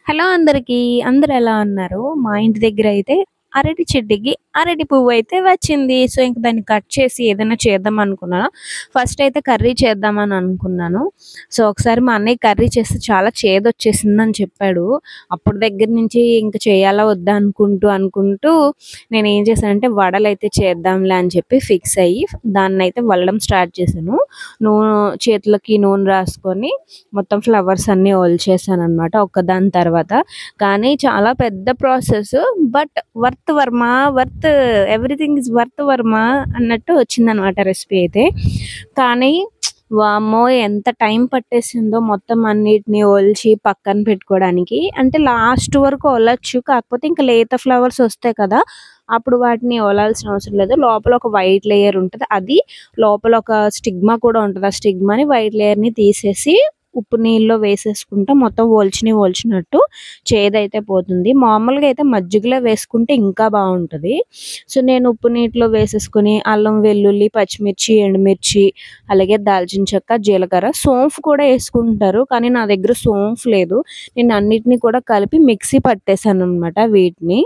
Hello అందరికీ. అందరూ ఎలా ఉన్నారు? మా ఇంటి దగ్గరైతే అరటి చెట్టుకి అరటి పువ్వయితే వచ్చింది. సో, ఇంక దాన్ని కట్ చేసి ఏదైనా చేద్దాం అనుకున్నాను. ఫస్ట్ అయితే కర్రీ చేద్దామని అనుకున్నాను. సో, ఒకసారి మా అన్నయ్య కర్రీ చేస్తే చాలా చేదొచ్చేసిందని చెప్పాడు. అప్పుడు దగ్గర నుంచి ఇంక చేయాలా వద్దా అనుకుంటూ నేనేం చేశానంటే వడలైతే చేద్దాంలే అని చెప్పి ఫిక్స్ అయ్యి దాన్నయితే వల్లడం స్టార్ట్ చేశాను. నూ చేతులకి నూనె రాసుకొని మొత్తం ఫ్లవర్స్ అన్నీ ఒలిచేసాననమాట ఒక్కదాని తర్వాత. కానీ చాలా పెద్ద process. But worth Varma, worth everything is worth Varma అన్నట్టు వచ్చిందనమాట రెసిపీ అయితే. కానీ వామ్మో! ఎంత టైం పట్టేసిందో మొత్తం అన్నిటిని ఒలిచి పక్కన పెట్టుకోవడానికి. అంటే లాస్ట్ వరకు ఒలొచ్చు. కాకపోతే ఇంకా లేత ఫ్లవర్స్ ఒస్తాయి కదా! అప్పుడు వాటిని ఒలాల్సిన అవసరం లేదు. లోపల ఒక వైట్ లేయర్ ఉంటది. అది లోపల ఒక స్టిగ్మా కూడా ఉంటది. ఆ స్టిగ్మాని వైట్ లేయర్‌ని తీసేసి ఉప్పు నీళ్ళలో వేసేసుకుంటే మొత్తం ఒలిచినట్టు చేదైతే పోతుంది. మామూలుగా అయితే మజ్జిగలో వేసుకుంటే ఇంకా బావుంటది. సో, నేను ఉప్పు నీటిలో వేసేసుకొని అల్లం, వెల్లుల్లి, పచ్చిమిర్చి, ఎండుమిర్చి, అలాగే దాల్చిన చెక్క, జీలకర్ర, సోంఫ్ కూడా యేసుకుంటారు. కానీ నా దగ్గర సోంఫ్ లేదు. నేను అన్నిటిని కూడా కలిపి మిక్సీ పట్టేసాననమాట వీటిని.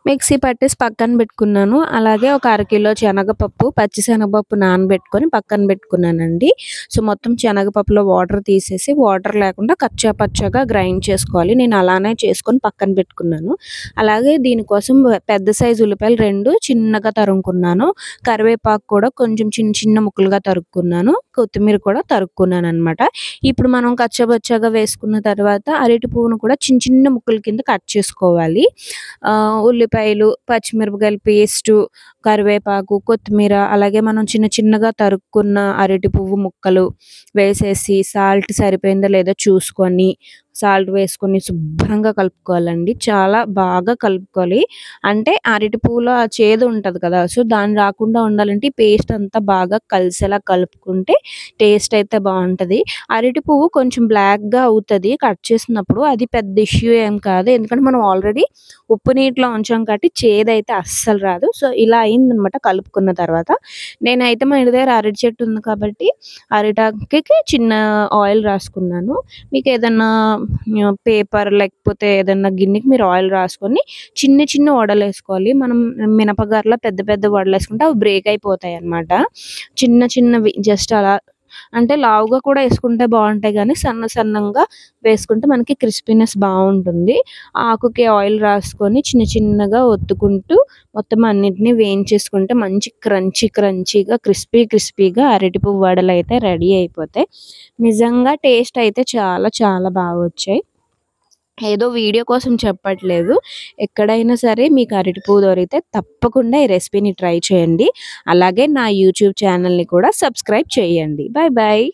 మిక్సీ పట్టేసి పక్కన పెట్టుకున్నాను. అలాగే ఒక అరకిలో శనగపప్పు, పచ్చి శనగపప్పు నానబెట్టుకొని పక్కన పెట్టుకున్నానండి. సో, మొత్తం శనగపప్పులో వాటర్ తీసేసి వాటర్ లేకుండా కచ్చా పచ్చాగా గ్రైండ్ చేసుకోవాలి. నేను అలానే చేసుకొని పక్కన పెట్టుకున్నాను. అలాగే దీనికోసం పెద్ద సైజు ఉల్లిపాయలు 2 చిన్నగా తరుముకున్నాను. కరివేపాకు కూడా కొంచెం చిన్న చిన్న ముక్కలుగా తరుక్కున్నాను. కొత్తిమీర కూడా తరుక్కున్నాననమాట. ఇప్పుడు మనం కచ్చా పచ్చాగా వేసుకున్న తర్వాత అరటి పువ్వును కూడా చిన్న చిన్న ముక్కల కింద కట్ చేసుకోవాలి. ఉల్లిపాయలు, పచ్చిమిరపకాయల పేస్టు, కరివేపాకు, కొత్తిమీర, అలాగే మనం చిన్న చిన్నగా తరుక్కున్న అరటి పువ్వు ముక్కలు వేసేసి సాల్ట్ సరిపోయిందో లేదో చూసుకొని, సాల్ట్ వేసుకొని శుభ్రంగా కలుపుకోవాలండి. చాలా బాగా కలుపుకోవాలి. అంటే అరటి పువ్వులో ఆ చేదు ఉంటది కదా! సో, దాన్ని రాకుండా ఉండాలంటే ఈ పేస్ట్ అంతా బాగా కలిసేలా కలుపుకుంటే టేస్ట్ అయితే బావుంటది. అరటి పువ్వు కొంచెం బ్లాక్‌గా అవుతది కట్ చేసినప్పుడు. అది పెద్ద ఇష్యూ ఏం కాదు. ఎందుకంటే మనం ఆల్రెడీ ఉప్పు నీటిలో ఉంచాం కాబట్టి చేదైతే అస్సలు రాదు. సో, ఇలా అయిందనమాట కలుపుకున్న తర్వాత. నేనైతే మా ఇంటి దగ్గర అరటి చెట్టు ఉంది కాబట్టి అరిటాకుకి చిన్న ఆయిల్ రాసుకున్నాను. మీకేదన్నా పేపర్ లేకపోతే ఏదన్నా గిన్నెకి మీరు ఆయిల్ రాసుకొని చిన్న చిన్న వడలేసుకోవాలి. మనం మినపగారెలో పెద్ద పెద్ద వడలేసుకుంటే అవి బ్రేక్ అయిపోతాయన్నమాట. చిన్న చిన్నవి జస్ట్ అలా అంటే లావుగా కూడా యేసుకుంటే బావుంటాయి గానీ సన్నంగా వేసుకుంటే మనకి క్రిస్పీనెస్ బావుంటుంది. ఆకుకి ఆయిల్ రాసుకొని చిన్న చిన్నగా ఒత్తుకుంటూ మొత్తం అన్నిటిని వేయించేసుకుంటే మంచి క్రంచీగా క్రిస్పీగా అరటి పువ్వు వడలైతే రెడీ అయిపోతాయి. నిజంగా టేస్ట్ అయితే చాలా చాలా బాగొచ్చాయి. ఏదో వీడియో కోసం చెప్పట్లేదు. ఎక్కడైనా సరే మీకు అరటి పువ్వు దొరికితే తప్పకుండా ఈ రెసిపీని ట్రై చేయండి. అలాగే నా యూట్యూబ్ ఛానల్‌ని కూడా సబ్స్క్రైబ్ చేయండి. Bye bye.